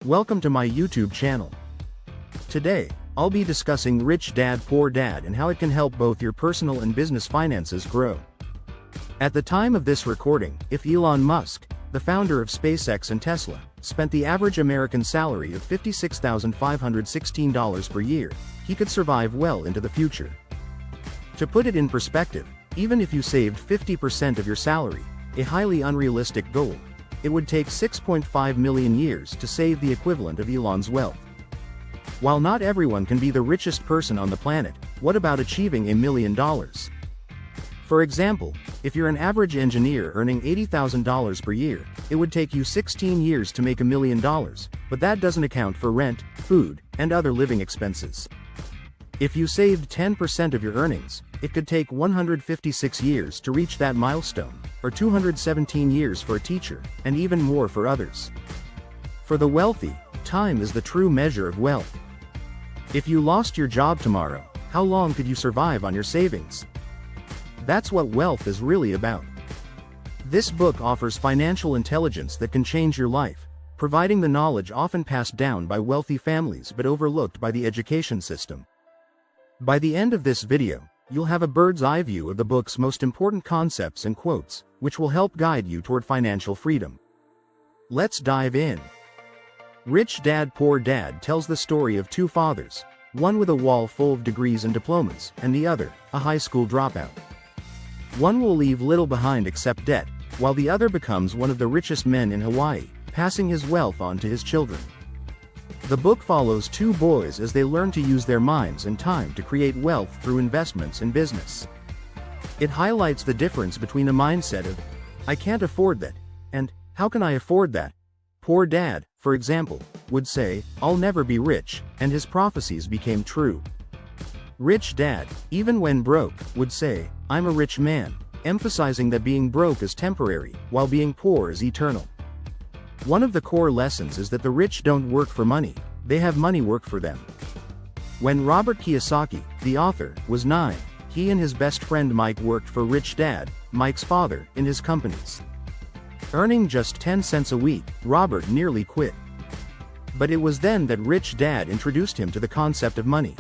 Welcome to my YouTube channel. Today, I'll be discussing Rich Dad Poor Dad and how it can help both your personal and business finances grow. At the time of this recording, if Elon Musk, the founder of SpaceX and Tesla, spent the average American salary of $56,516 per year, he could survive well into the future. To put it in perspective, even if you saved 50% of your salary, a highly unrealistic goal, it would take 6.5 million years to save the equivalent of Elon's wealth. While not everyone can be the richest person on the planet, what about achieving $1 million? For example, if you're an average engineer earning $80,000 per year, it would take you 16 years to make $1 million, but that doesn't account for rent, food, and other living expenses. If you saved 10% of your earnings, it could take 156 years to reach that milestone, or 217 years for a teacher, and even more for others. For the wealthy, time is the true measure of wealth. If you lost your job tomorrow, how long could you survive on your savings? That's what wealth is really about. This book offers financial intelligence that can change your life, providing the knowledge often passed down by wealthy families but overlooked by the education system. By the end of this video, you'll have a bird's eye view of the book's most important concepts and quotes, which will help guide you toward financial freedom. Let's dive in. Rich Dad Poor Dad tells the story of two fathers, one with a wall full of degrees and diplomas, and the other, a high school dropout. One will leave little behind except debt, while the other becomes one of the richest men in Hawaii, passing his wealth on to his children. The book follows two boys as they learn to use their minds and time to create wealth through investments and business. It highlights the difference between a mindset of, "I can't afford that," and, "How can I afford that?" Poor Dad, for example, would say, "I'll never be rich," and his prophecies became true. Rich Dad, even when broke, would say, "I'm a rich man," emphasizing that being broke is temporary, while being poor is eternal. One of the core lessons is that the rich don't work for money, they have money work for them. When Robert Kiyosaki, the author, was 9, he and his best friend Mike worked for Rich Dad, Mike's father, in his companies. Earning just 10 cents a week, Robert nearly quit. But it was then that Rich Dad introduced him to the concept of money.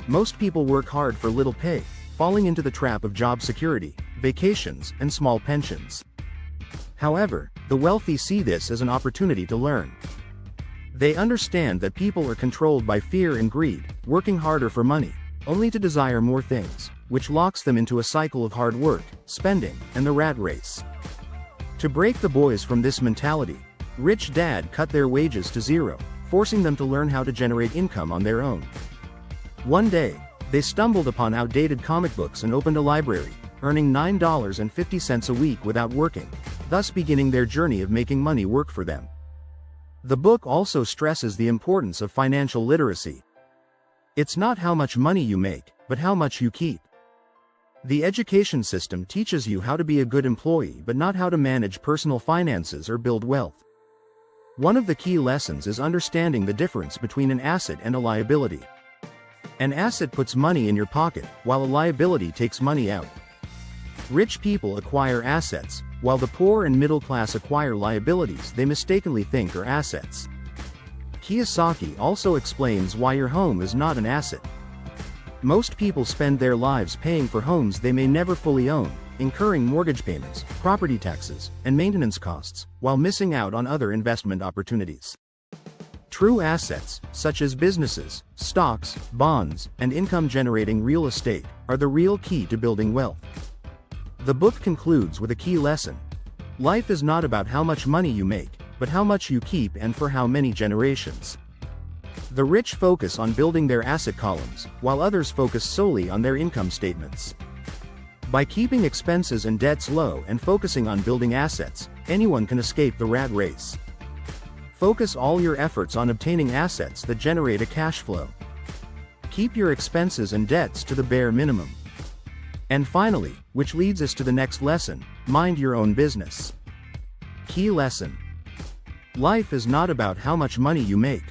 Most people work hard for little pay, falling into the trap of job security, vacations, and small pensions. However, the wealthy see this as an opportunity to learn. They understand that people are controlled by fear and greed, working harder for money, only to desire more things, which locks them into a cycle of hard work, spending, and the rat race. To break the boys from this mentality, Rich Dad cut their wages to zero, forcing them to learn how to generate income on their own. One day, they stumbled upon outdated comic books and opened a library, earning $9.50 a week without working, thus beginning their journey of making money work for them. The book also stresses the importance of financial literacy. It's not how much money you make, but how much you keep. The education system teaches you how to be a good employee but not how to manage personal finances or build wealth. One of the key lessons is understanding the difference between an asset and a liability. An asset puts money in your pocket, while a liability takes money out. Rich people acquire assets, while the poor and middle class acquire liabilities they mistakenly think are assets. Kiyosaki also explains why your home is not an asset. Most people spend their lives paying for homes they may never fully own, incurring mortgage payments, property taxes, and maintenance costs, while missing out on other investment opportunities. True assets, such as businesses, stocks, bonds, and income-generating real estate, are the real key to building wealth. The book concludes with a key lesson. Life is not about how much money you make, but how much you keep and for how many generations. The rich focus on building their asset columns, while others focus solely on their income statements. By keeping expenses and debts low and focusing on building assets, anyone can escape the rat race. Focus all your efforts on obtaining assets that generate a cash flow. Keep your expenses and debts to the bare minimum. And finally, which leads us to the next lesson, mind your own business. Key lesson. Life is not about how much money you make.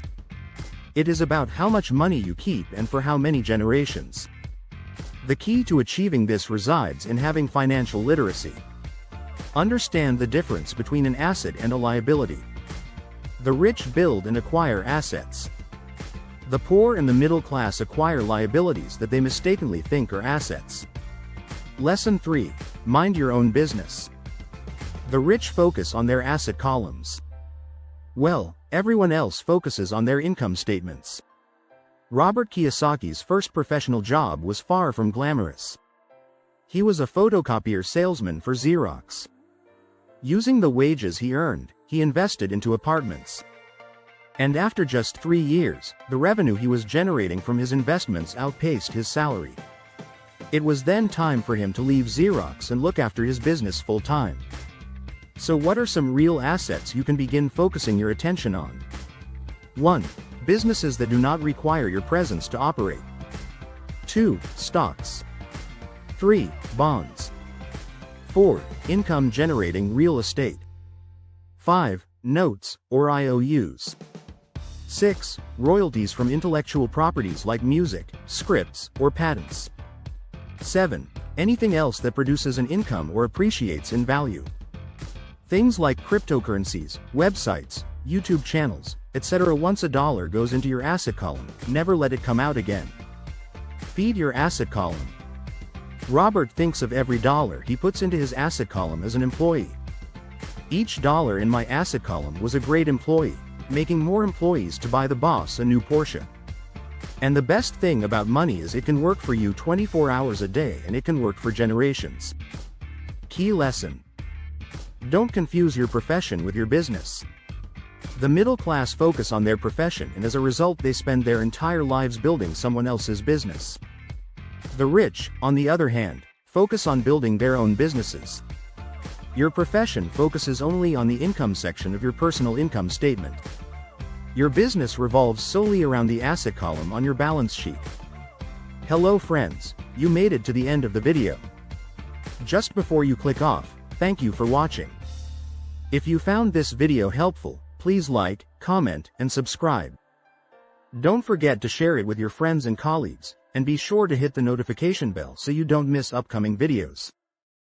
It is about how much money you keep and for how many generations. The key to achieving this resides in having financial literacy. Understand the difference between an asset and a liability. The rich build and acquire assets. The poor and the middle class acquire liabilities that they mistakenly think are assets. Lesson 3. Mind your own business. The rich focus on their asset columns. Well, everyone else focuses on their income statements. Robert Kiyosaki's first professional job was far from glamorous. He was a photocopier salesman for Xerox. Using the wages he earned, he invested into apartments. And after just 3 years, the revenue he was generating from his investments outpaced his salary. It was then time for him to leave Xerox and look after his business full-time. So what are some real assets you can begin focusing your attention on? 1. Businesses that do not require your presence to operate. 2. Stocks. 3. Bonds. 4. Income-generating real estate. 5. Notes, or IOUs. 6. Royalties from intellectual properties like music, scripts, or patents. 7. Anything else that produces an income or appreciates in value. Things like cryptocurrencies, websites, YouTube channels, etc. Once a dollar goes into your asset column, never let it come out again. Feed your asset column. Robert thinks of every dollar he puts into his asset column as an employee. Each dollar in my asset column was a great employee, making more employees to buy the boss a new Porsche. And the best thing about money is it can work for you 24 hours a day and it can work for generations. Key lesson. Don't confuse your profession with your business. The middle class focus on their profession and as a result they spend their entire lives building someone else's business. The rich, on the other hand, focus on building their own businesses. Your profession focuses only on the income section of your personal income statement. Your business revolves solely around the asset column on your balance sheet. Hello friends, you made it to the end of the video. Just before you click off, thank you for watching. If you found this video helpful, please like, comment, and subscribe. Don't forget to share it with your friends and colleagues, and be sure to hit the notification bell so you don't miss upcoming videos.